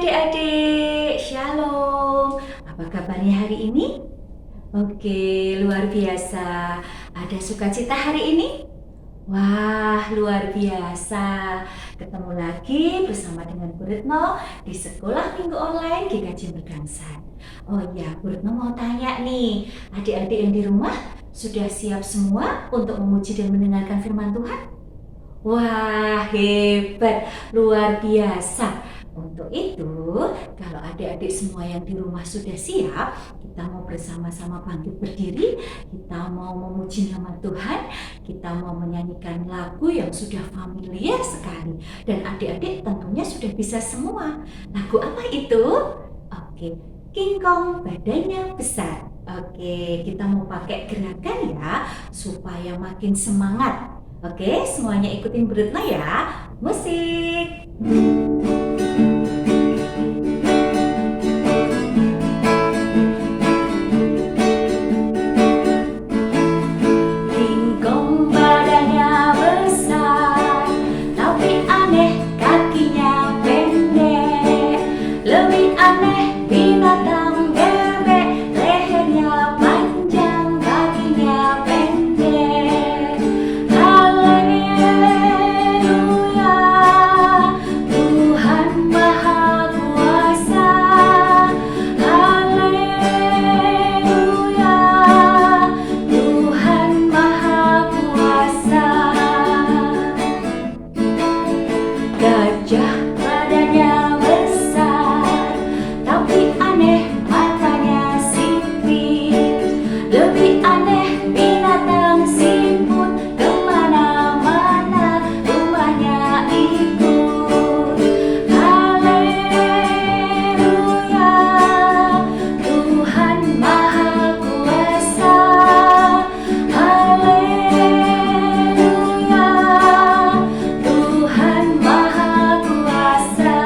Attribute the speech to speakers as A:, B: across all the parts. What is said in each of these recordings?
A: adik-adik, Shalom. Apa kabarnya hari ini? Oke, luar biasa. Ada sukacita hari ini? Wah, luar biasa. Ketemu lagi bersama dengan Bu Retno di Sekolah Minggu Online GKJ Mergangsan. Oh iya, Bu Retno mau tanya nih, adik-adik yang di rumah sudah siap semua untuk memuji dan mendengarkan firman Tuhan? Wah, hebat, luar biasa. Untuk itu, kalau adik-adik semua yang di rumah sudah siap, kita mau bersama-sama bangkit berdiri, kita mau memuji nama Tuhan, kita mau menyanyikan lagu yang sudah familiar sekali. Dan adik-adik tentunya sudah bisa semua. Lagu apa itu? Oke, King Kong badannya besar. Oke, kita mau pakai gerakan ya, supaya makin semangat. Oke, semuanya ikutin Bu Retno ya. Musik. King Kong badannya besar, tapi aneh kakinya pendek. Lebih aneh binatang bebek, lehernya panjang, kakinya pendek. Haleluya, Tuhan Maha Kuasa. Haleluya, Tuhan Maha Kuasa. Gajah badannya besar, tapi aneh matanya sipit. Lebih aneh binatang siput, kemana-mana rumahnya ikut. Haleluya, Tuhan Maha Kuasa. Haleluya, Tuhan Maha Kuasa.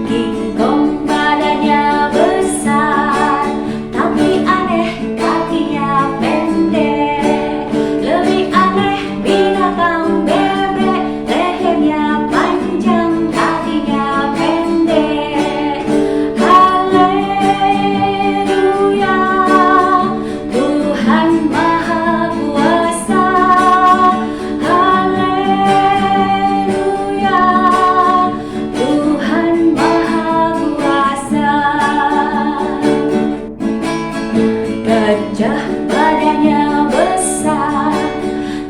A: King Kong badannya besar, tapi aneh kakinya pendek. Lebih aneh binatang bebek, lehernya panjang, kakinya pendek. Haleluya, Tuhan Maha Kuasa. Haleluya, Tuhan Maha Kuasa. Gajah badannya besar,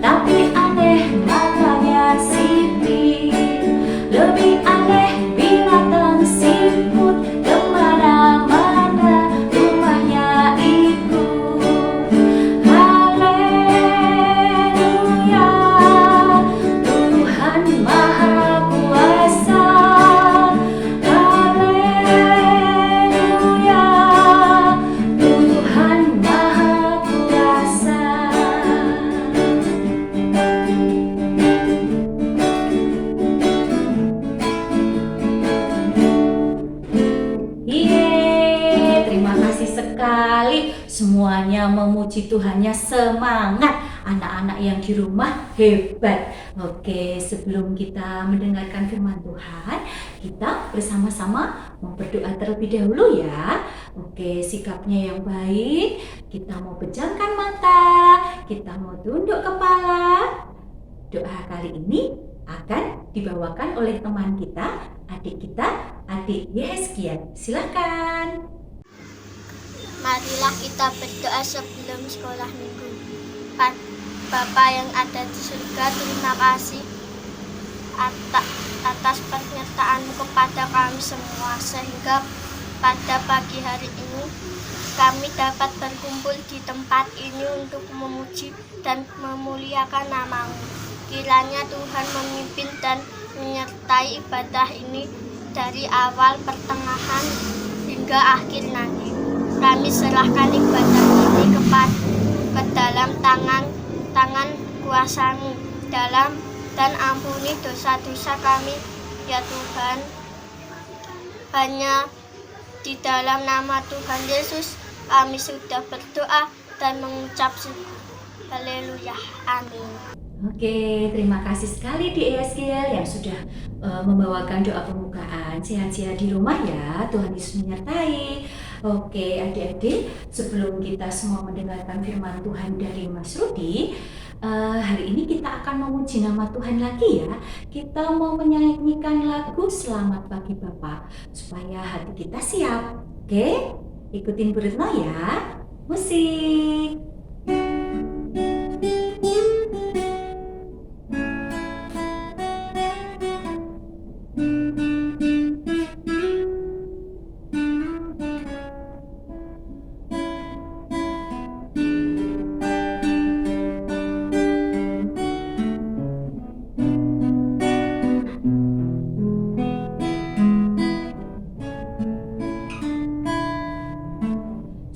A: tapi aneh matanya sipit. Lebih aneh binatang siput, kemana-mana rumahnya ikut. Haleluya, Tuhan Maha Kuasa. Haleluya, Tuhan Maha Kuasa. Terima kasih sekali. Semuanya memuji Tuhannya, semangat. Anak-anak yang di rumah hebat. Oke, sebelum kita mendengarkan firman Tuhan, kita bersama-sama mau berdoa terlebih dahulu ya. Oke, sikapnya yang baik. Kita mau pejamkan mata, kita mau tunduk kepala. Doa kali ini akan dibawakan oleh teman kita, adik Yehezkiel. Silakan.
B: Marilah kita berdoa sebelum sekolah minggu. Bapa yang ada di surga, terima kasih atas penyertaan-Mu kepada kami semua, sehingga pada pagi hari ini kami dapat berkumpul di tempat ini untuk memuji dan memuliakan nama-Mu. Kiranya Tuhan memimpin dan menyertai ibadah ini dari awal, pertengahan, hingga akhir nanti. Kami serahkan ibadah ini ke dalam tangan kuasa-Mu, dan ampuni dosa-dosa kami, ya Tuhan. Hanya di dalam nama Tuhan Yesus Kami sudah berdoa dan mengucap syukur. Haleluya. Amin.
A: Oke, terima kasih sekali di ESGL yang sudah membawakan doa pembukaan. Sehat-sehat di rumah ya, Tuhan Yesus menyertai. Oke, adik-adik, sebelum kita semua mendengarkan firman Tuhan dari Mas Rudi, hari ini kita akan memuji nama Tuhan lagi ya. Kita mau menyanyikan lagu Selamat Pagi Bapa, supaya hati kita siap. Oke, ikutin Bu Retno ya. Musik.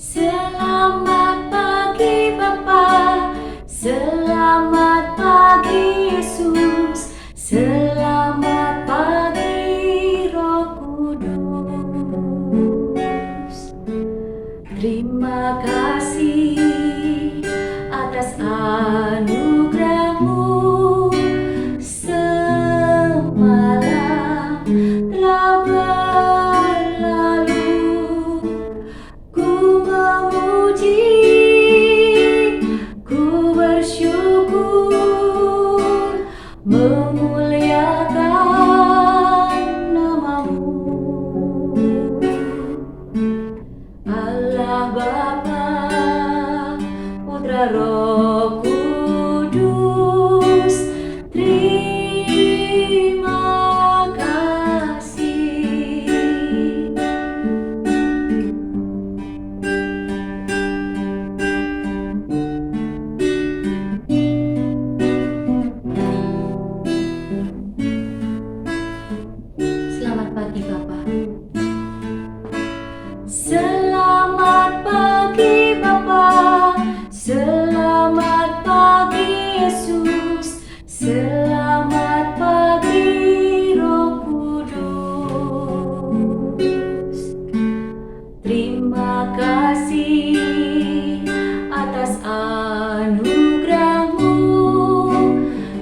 A: Selamat pagi Bapa, selamat pagi Yesus, selamat pagi Roh Kudus. Terima kasih atas anugerah-Mu, semalam telah berlalu. Ku memuji, ku bersyukur, memuliakan nama-Mu. Allah Bapa, Putra Roh Kudus, terima kasih. Selamat pagi Bapak. Selamat pagi Bapa, selamat pagi Yesus, selamat pagi Roh Kudus. Terima kasih atas anugerah-Mu,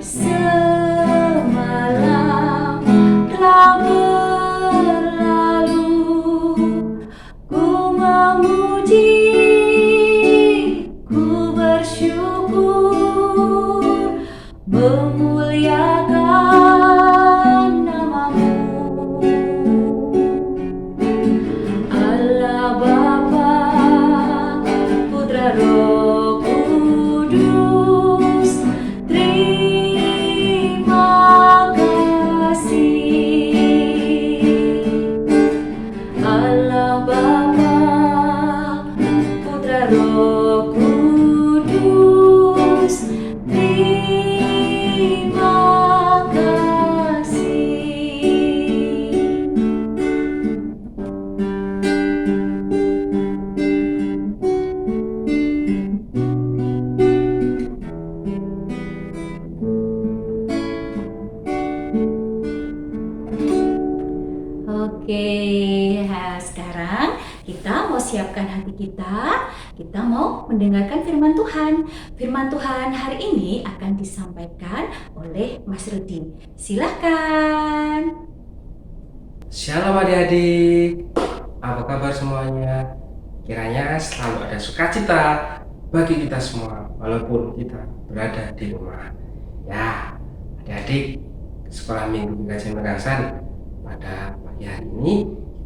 A: semalam telah berlalu. Ku memuji, ku bersyukur, memuliakan nama-Mu. Allah Bapa, Putra Roh Kudus, terima kasih. Allah Bapa, Putra Roh Kudus, terima kasih. Oke, sekarang kita mau siapkan hati kita. Kita mau mendengarkan firman Tuhan. Firman Tuhan hari ini akan disampaikan oleh Mas Rudi. Silahkan.
C: Shalom adik-adik, apa kabar semuanya? Kiranya selalu ada sukacita bagi kita semua walaupun kita berada di rumah. Ya, adik-adik, sekolah minggu Kajian Mekasan, pada pagi hari ini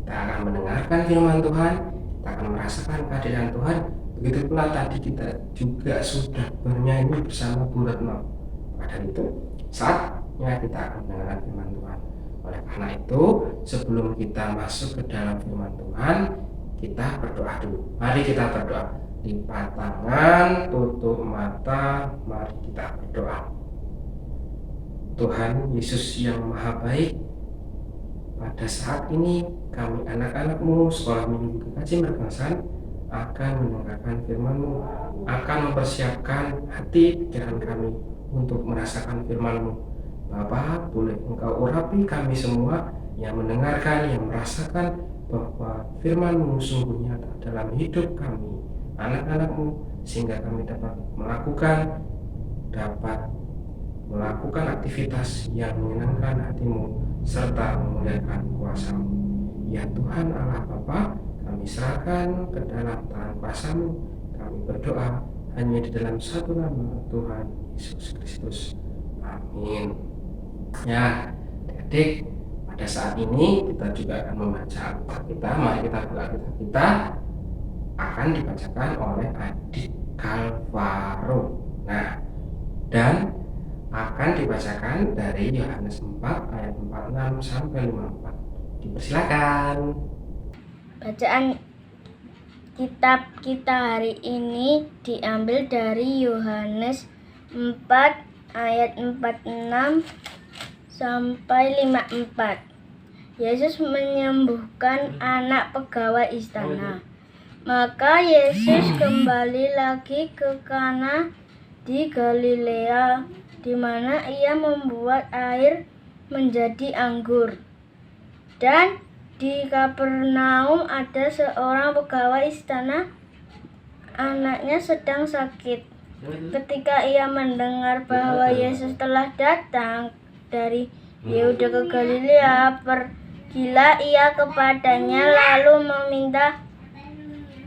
C: kita akan mendengarkan firman Tuhan, kita akan merasakan kehadiran Tuhan. Begitu pula tadi kita juga sudah bernyanyi bersama Bu Retno. Pada itu saatnya kita akan mendengarkan firman Tuhan. Oleh karena itu, sebelum kita masuk ke dalam firman Tuhan, kita berdoa dulu. Mari kita berdoa. Lipat tangan, tutup mata, mari kita berdoa. Tuhan Yesus yang Maha Baik, pada saat ini kami anak-anak-Mu Sekolah Minggu Kajian Mekasan akan mendengarkan firman-Mu, akan mempersiapkan hati pikiran kami untuk merasakan firman-Mu. Bapa, boleh Engkau urapi kami semua yang mendengarkan, yang merasakan bahwa firman-Mu sungguh nyata dalam hidup kami, anak-anak-Mu, sehingga kami dapat melakukan aktivitas yang menyenangkan hati-Mu serta memuliakan kuasa-Mu. Ya Tuhan Allah Bapa, kami serahkan ke dalam tangan kuasa-Mu. Kami berdoa hanya di dalam satu nama, Tuhan Yesus Kristus. Amin. Ya, adik, pada saat ini kita juga akan membaca Alkitab kita. Mari kita buka Alkitab kita. Akan dibacakan oleh adik Kalvaro. Nah, dan akan dibacakan dari Yohanes 4 ayat 46 sampai 54. Dipersilakan.
B: Bacaan kitab kita hari ini diambil dari Yohanes 4 ayat 46 sampai 54. Yesus menyembuhkan anak pegawai istana. Maka Yesus kembali lagi ke Kana di Galilea, di mana ia membuat air menjadi anggur. Dan di Kapernaum ada seorang pegawai istana, anaknya sedang sakit. Ketika ia mendengar bahwa Yesus telah datang dari Yehuda ke Galilea, pergilah ia kepadanya lalu meminta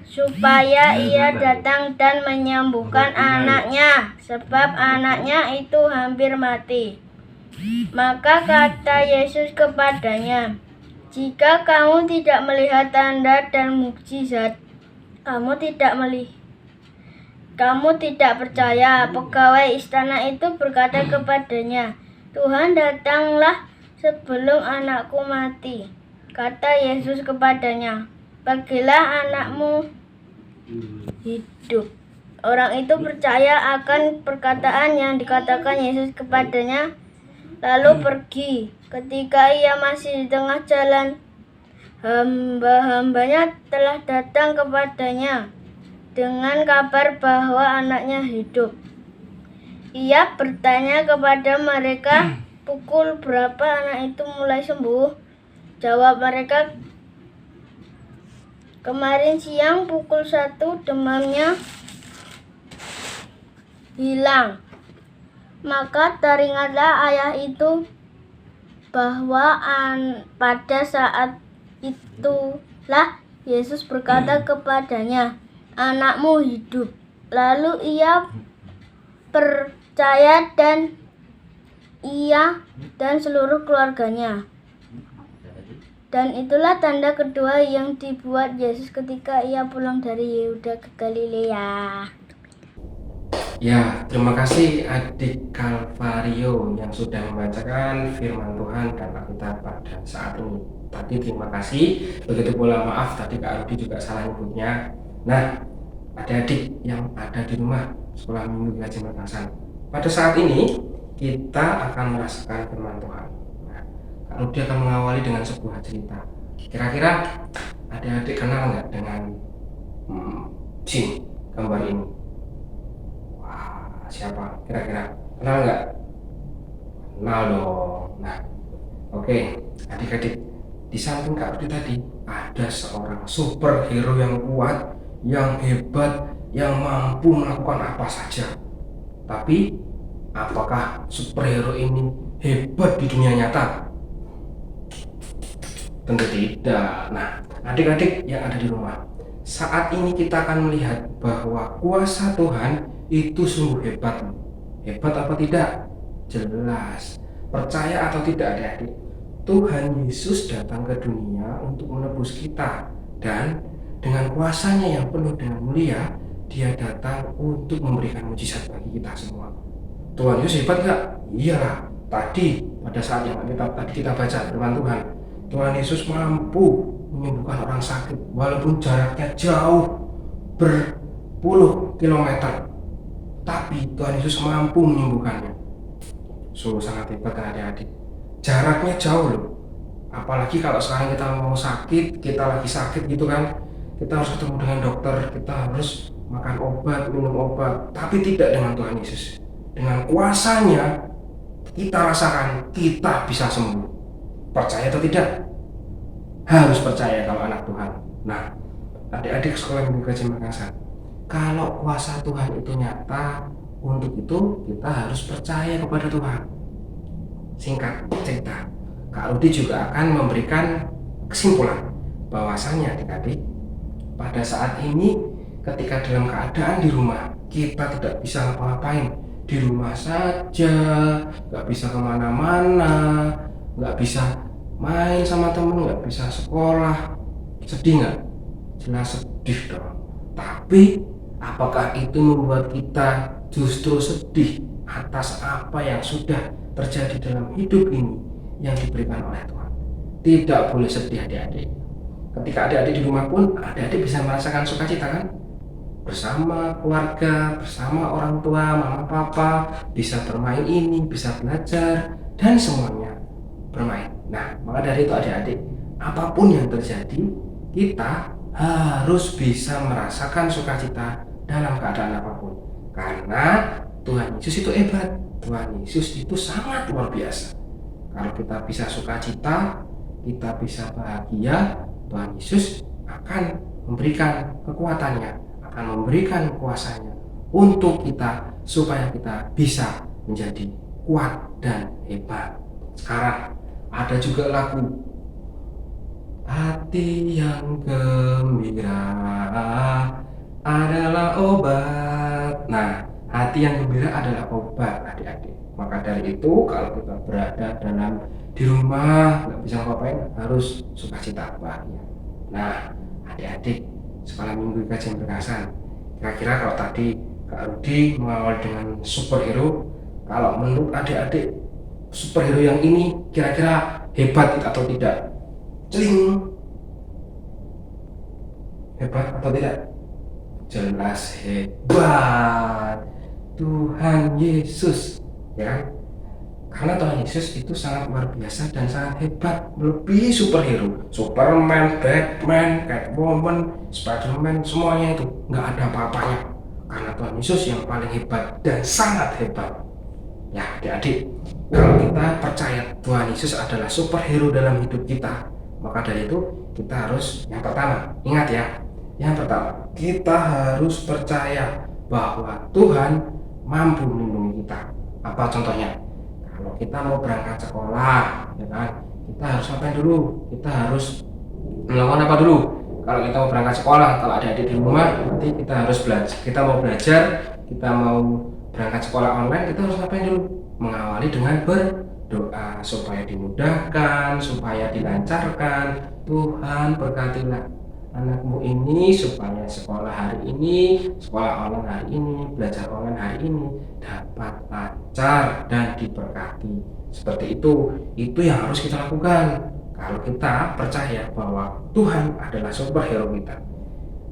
B: supaya ia datang dan menyembuhkan anaknya, sebab anaknya itu hampir mati. Maka kata Yesus kepadanya, "Jika kamu tidak melihat tanda dan mukjizat, kamu tidak percaya." Pegawai istana itu berkata kepadanya, "Tuhan, datanglah sebelum anakku mati." Kata Yesus kepadanya, "Pergilah, anakmu hidup." Orang itu percaya akan perkataan yang dikatakan Yesus kepadanya, lalu pergi. Ketika ia masih di tengah jalan, hamba-hambanya telah datang kepadanya dengan kabar bahwa anaknya hidup. Ia bertanya kepada mereka, "Pukul berapa anak itu mulai sembuh?" Jawab mereka, "Kemarin siang pukul 1 demamnya hilang." Maka teringatlah ayah itu bahwa pada saat itulah Yesus berkata kepadanya, "Anakmu hidup." Lalu ia percaya dan ia dan seluruh keluarganya. Dan itulah tanda kedua yang dibuat Yesus ketika ia pulang dari Yehuda ke Galilea.
C: Ya, terima kasih adik Kalvario yang sudah membacakan firman Tuhan dan Alkitab pada saat ini. Tadi terima kasih, begitu pula maaf tadi Kak Rudi juga salah nyebutnya. Nah, adik-adik yang ada di rumah sekolah minggu Gaji Makassar, pada saat ini kita akan merasakan firman Tuhan. Nah, Kak Rudi akan mengawali dengan sebuah cerita. Kira-kira adik-adik kenal nggak dengan jin gambar ini? Siapa kira-kira? Kenal nggak? Kenal dong. Nah, oke, adik-adik, di samping Kak Rudi tadi ada seorang superhero yang kuat, yang hebat, yang mampu melakukan apa saja. Tapi apakah superhero ini hebat di dunia nyata? Tentu tidak. Nah, adik-adik yang ada di rumah, saat ini kita akan melihat bahwa kuasa Tuhan itu sungguh hebat. Hebat apa tidak? Jelas. Percaya atau tidak adik-adik, Tuhan Yesus datang ke dunia untuk menebus kita. Dan dengan kuasanya yang penuh dengan mulia, dia datang untuk memberikan mujizat bagi kita semua. Tuhan Yesus hebat gak? Iyalah. Tadi pada saat yang tadi kita baca firman Tuhan, Tuhan Yesus mampu menyembuhkan orang sakit walaupun jaraknya jauh berpuluh kilometer. Tapi Tuhan Yesus mampu menyembuhkannya. Sungguh sangat hebat kan adik-adik. Jaraknya jauh loh. Apalagi kalau sekarang kita mau sakit, kita lagi sakit gitu kan, kita harus ketemu dengan dokter, kita harus makan obat, minum obat. Tapi tidak dengan Tuhan Yesus. Dengan kuasanya kita rasakan kita bisa sembuh. Percaya atau tidak? harus percaya kalau anak Tuhan. Nah, adik-adik sekolah Minggu Gaji Makassar, kalau kuasa Tuhan itu nyata, untuk itu kita harus percaya kepada Tuhan. Singkat cerita, Kak Rudi juga akan memberikan kesimpulan bahwasanya adik-adik, pada saat ini ketika dalam keadaan di rumah kita tidak bisa ngapa-ngapain, di rumah saja, nggak bisa kemana-mana, nggak bisa main sama temen, nggak bisa sekolah, sedih nggak? Jelas sedih dong. Tapi apakah itu membuat kita justru sedih atas apa yang sudah terjadi dalam hidup ini yang diberikan oleh Tuhan? Tidak boleh sedih adik-adik. Ketika adik-adik di rumah pun, adik-adik bisa merasakan sukacita kan? Bersama keluarga, bersama orang tua, mama papa, bisa bermain ini, bisa belajar, dan semuanya bermain. Nah, maka dari itu adik-adik, apapun yang terjadi, kita harus bisa merasakan sukacita dalam keadaan apapun. Karena Tuhan Yesus itu hebat, Tuhan Yesus itu sangat luar biasa. Kalau kita bisa sukacita, kita bisa bahagia, Tuhan Yesus akan memberikan kekuatannya, akan memberikan kuasanya untuk kita supaya kita bisa menjadi kuat dan hebat. Sekarang ada juga lagu Hati yang gembira adalah obat. Nah, hati yang gembira adalah obat adik-adik. Maka dari itu kalau kita berada di rumah nggak bisa ngapain, harus sukacita bahagia. Nah, adik-adik sekolah Minggu Kajian Berkasan, kira-kira kalau tadi Kak Rudi mengawal dengan superhero, kalau menurut adik-adik superhero yang ini kira-kira hebat atau tidak? Celing, hebat atau tidak? Jelas hebat, Tuhan Yesus, ya kan? Karena Tuhan Yesus itu sangat luar biasa dan sangat hebat, melebihi superhero, Superman, Batman, Catwoman, Spiderman, semuanya itu nggak ada apa-apanya. Karena Tuhan Yesus yang paling hebat dan sangat hebat. Ya adik-adik, kalau kita percaya Tuhan Yesus adalah superhero dalam hidup kita, maka dari itu kita harus, yang pertama, ingat ya, yang pertama, kita harus percaya bahwa Tuhan mampu melindungi kita. Apa contohnya? Kalau kita mau berangkat sekolah, ya kan, kita harus ngapain dulu? Kita harus melakukan apa dulu? Kalau kita mau berangkat sekolah, kalau adik-adik di rumah, nanti kita harus belajar. Kita mau belajar, kita mau berangkat sekolah online, kita harus ngapain dulu? Mengawali dengan berdoa supaya dimudahkan, supaya dilancarkan. Tuhan berkatilah anakmu ini supaya sekolah hari ini, sekolah online hari ini, belajar online hari ini dapat lancar dan diberkati. Seperti itu yang harus kita lakukan kalau kita percaya bahwa Tuhan adalah superhero kita.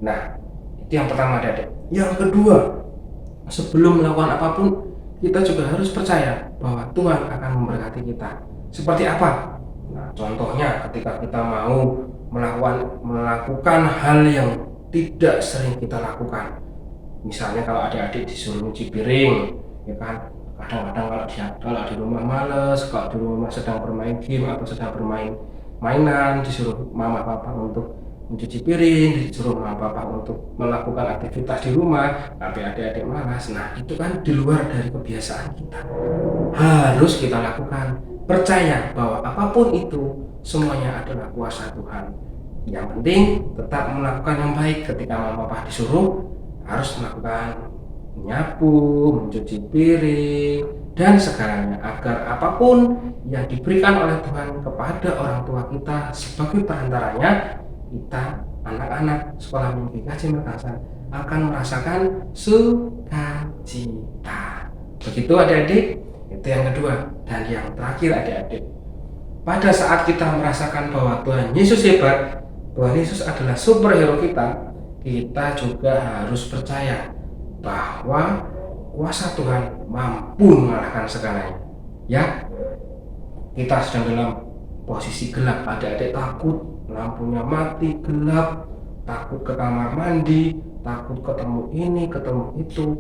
C: Nah, itu yang pertama adik-adik. Yang kedua, sebelum melakukan apapun, kita juga harus percaya bahwa Tuhan akan memberkati kita. Seperti apa? Nah, contohnya ketika kita mau melakukan hal yang tidak sering kita lakukan. Misalnya kalau adik-adik disuruh nyuci piring, ya kan? Kadang-kadang kalau di rumah males, kalau di rumah sedang bermain game atau sedang bermain mainan, disuruh mama papa untuk mencuci piring, disuruh mama papa untuk melakukan aktivitas di rumah, tapi adik-adik malas. Nah, itu kan di luar dari kebiasaan kita. Harus kita lakukan. Percaya bahwa apapun itu semuanya adalah kuasa Tuhan. Yang penting tetap melakukan yang baik. Ketika mama papa disuruh, harus melakukan menyapu, mencuci piring, dan segalanya, agar apapun yang diberikan oleh Tuhan kepada orang tua kita sebagai perantaranya, kita anak-anak sekolah Minggu Kajian Berkasan akan merasakan sukacita. Begitu adik-adik, itu yang kedua. Dan yang terakhir adik-adik, pada saat kita merasakan bahwa Tuhan Yesus hebat, Tuhan Yesus adalah superhero kita, kita juga harus percaya bahwa kuasa Tuhan mampu mengalahkan segalanya. Ya, kita sedang dalam posisi gelap, adik-adik takut, lampunya mati, gelap, takut ke kamar mandi, takut ketemu ini, ketemu itu.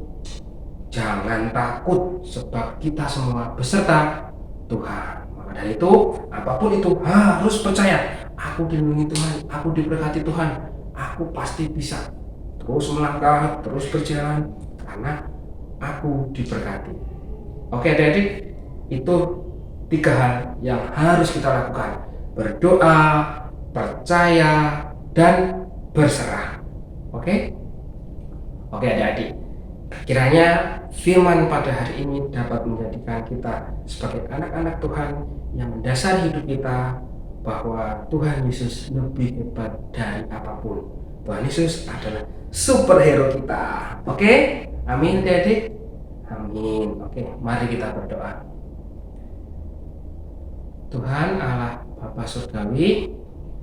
C: Jangan takut, sebab kita semua beserta Tuhan. Maka dari itu, apapun itu harus percaya aku dilindungi Tuhan, aku diberkati Tuhan, aku pasti bisa terus melangkah, terus berjalan karena aku diberkati. Oke adik-adik, itu 3 hal yang harus kita lakukan: berdoa, percaya, dan berserah. Oke adik-adik, kiranya firman pada hari ini dapat menjadikan kita sebagai anak-anak Tuhan yang mendasari hidup kita bahwa Tuhan Yesus lebih hebat dari apapun. Tuhan Yesus adalah superhero kita. Oke? Amin adik-adik? Amin. Oke, mari kita berdoa. Tuhan Allah Bapa Surgawi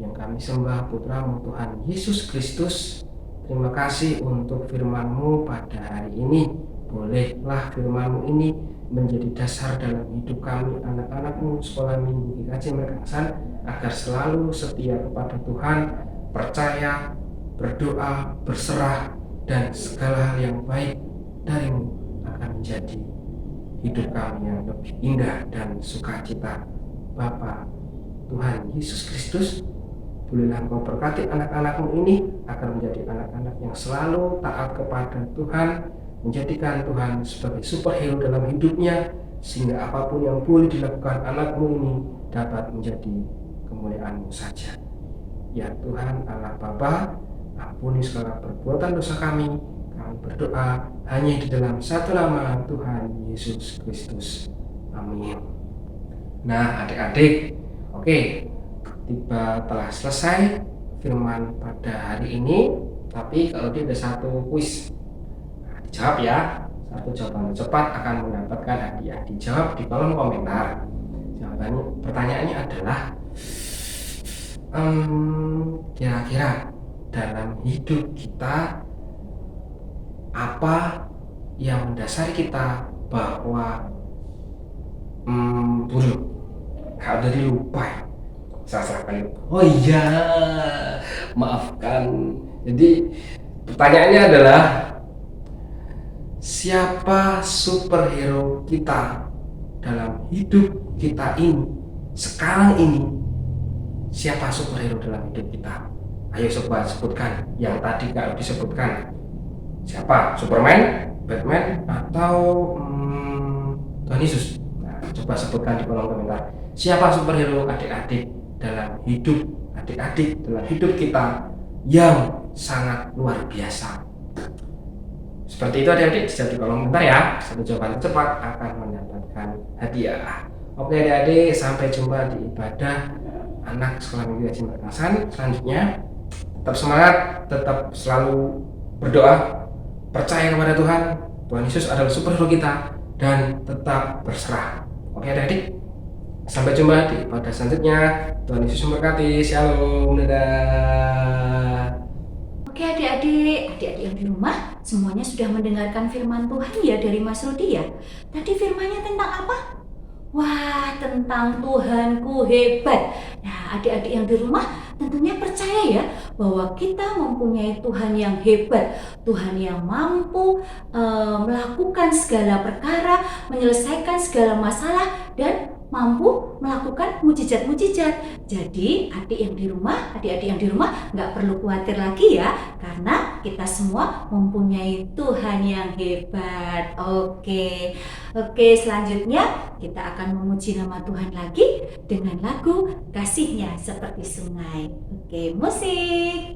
C: yang kami sembah, Putra-Mu Tuhan Yesus Kristus, terima kasih untuk firman-Mu pada hari ini. Bolehlah firman-Mu ini menjadi dasar dalam hidup kami, anak-anak-Mu sekolah minggu GKJ Merkangsan, agar selalu setia kepada Tuhan, percaya, berdoa, berserah, dan segala hal yang baik dari-Mu akan menjadi hidup kami yang lebih indah dan sukacita. Bapa Tuhan Yesus Kristus, bolehlah Engkau berkati anak-anak-Mu ini agar menjadi anak-anak yang selalu taat kepada Tuhan, menjadikan Tuhan sebagai superhero dalam hidupnya, sehingga apapun yang boleh dilakukan anak-Mu ini dapat menjadi kemuliaan-Mu saja. Ya Tuhan Allah Bapa, ampuni segala perbuatan dosa kami. Kami berdoa hanya di dalam satu nama Tuhan Yesus Kristus. Amin. Nah adik-adik, oke, telah selesai firman pada hari ini. Tapi kalau dia ada satu kuis, nah, dijawab ya. Satu jawaban cepat akan mendapatkan hadiah. Dijawab di kolom komentar. Pertanyaannya adalah, kira-kira dalam hidup kita apa yang mendasari kita bahwa buruk? Kalau tadi lupa ya, salah kali. Oh iya, maafkan. Jadi pertanyaannya adalah, siapa superhero kita dalam hidup kita ini sekarang ini? Siapa superhero dalam hidup kita? Ayo coba sebutkan. Yang tadi kalau disebutkan, siapa? Superman, Batman, atau Tuhan Yesus? Nah, coba sebutkan di kolom komentar. Siapa superhero adik-adik dalam hidup adik-adik, dalam hidup kita yang sangat luar biasa? Seperti itu adik-adik, bisa di kolom komentar ya. Satu jawaban cepat akan mendapatkan hadiah. Oke adik-adik, sampai jumpa di ibadah anak sekolah minggu GKJ Merkangsan selanjutnya. Tetap semangat, tetap selalu berdoa, percaya kepada Tuhan. Tuhan Yesus adalah superhero kita, dan tetap berserah. Oke adik-adik, sampai jumpa di ibadah selanjutnya. Tuhan Yesus memberkati. Shalom, dadah.
A: Oke adik-adik yang di rumah semuanya sudah mendengarkan firman Tuhan ya dari Mas Rudi ya. Tadi firmannya tentang apa? Wah, tentang Tuhanku hebat. Nah, adik-adik yang di rumah tentunya percaya ya bahwa kita mempunyai Tuhan yang hebat, Tuhan yang mampu melakukan segala perkara, menyelesaikan segala masalah, dan mampu melakukan mujizat-mujizat. Jadi adik-adik yang di rumah nggak perlu khawatir lagi ya, karena kita semua mempunyai Tuhan yang hebat. Oke, selanjutnya kita akan memuji nama Tuhan lagi dengan lagu Kasih-Nya Seperti Sungai. Oke, musik.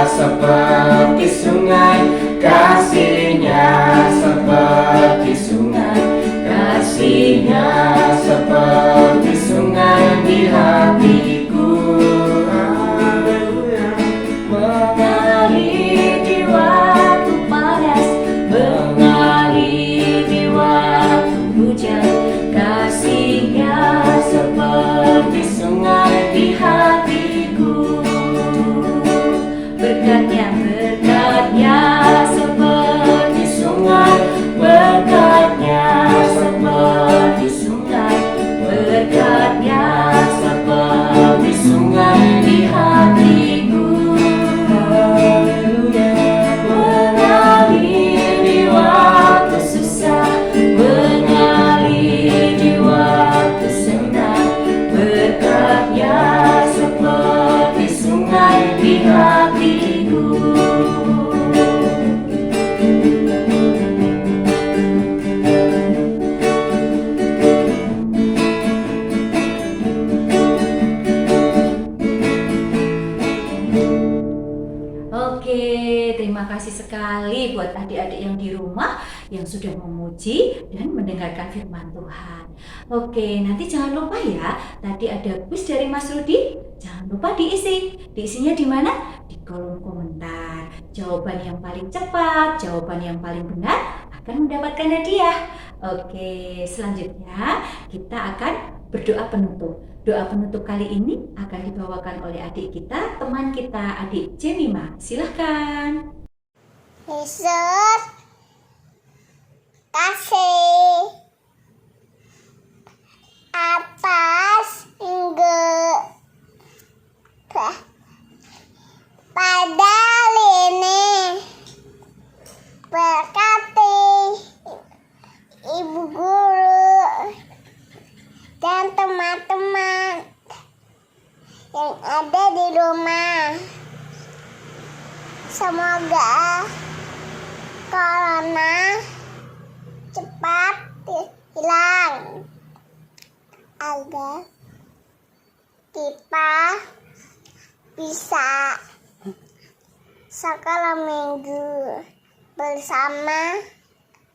C: Seperti sungai, kasih-Nya seperti sungai, kasih-Nya seperti sungai di hatiku. Mengalir di waktu panas, mengalir di waktu hujan, kasih-Nya seperti sungai di hatiku. Berkatnya seperti sungai, berkatnya seperti sungai, berkatnya seperti sungai
A: Oke, terima kasih sekali buat adik-adik yang di rumah yang sudah memuji dan mendengarkan firman Tuhan. Oke, nanti jangan lupa ya, tadi ada kuis dari Mas Rudi. Jangan lupa diisi. Diisinya di mana? Di kolom komentar. Jawaban yang paling cepat, jawaban yang paling benar akan mendapatkan hadiah. Oke, selanjutnya kita akan berdoa penutup. Doa penutup kali ini akan dibawakan oleh adik kita, teman kita, adik Jemima. Silahkan.
B: Yesus, kasih atas pada ini berkati ibu guru dan teman-teman yang ada di rumah. Semoga corona cepat hilang agar kita bisa sekolah minggu bersama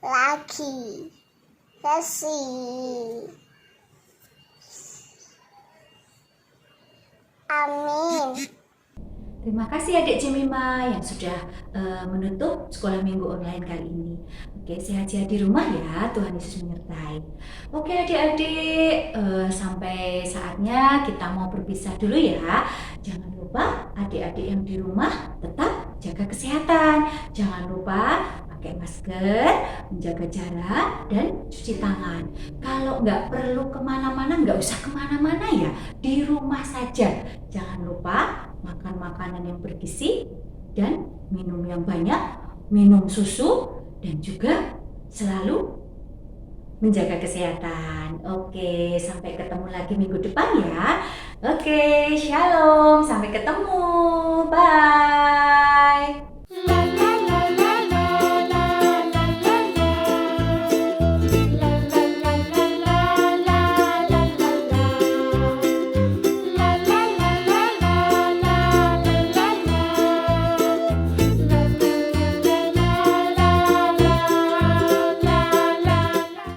B: lagi. Kasih. Amin.
A: Terima kasih adik Jemima yang sudah menutup sekolah minggu online kali ini. Oke, sehat-sehat di rumah ya, Tuhan Yesus menyertai. Oke adik-adik, sampai saatnya kita mau berpisah dulu ya. Jangan lupa adik-adik yang di rumah tetap jaga kesehatan. Jangan lupa pakai masker, menjaga jarak, dan cuci tangan. Kalau nggak perlu kemana-mana, nggak usah kemana-mana ya, di rumah saja. Jangan lupa makan makanan yang bergizi dan minum yang banyak, minum susu, dan juga selalu menjaga kesehatan. Oke, sampai ketemu lagi minggu depan ya. Oke, shalom, sampai ketemu. Bye.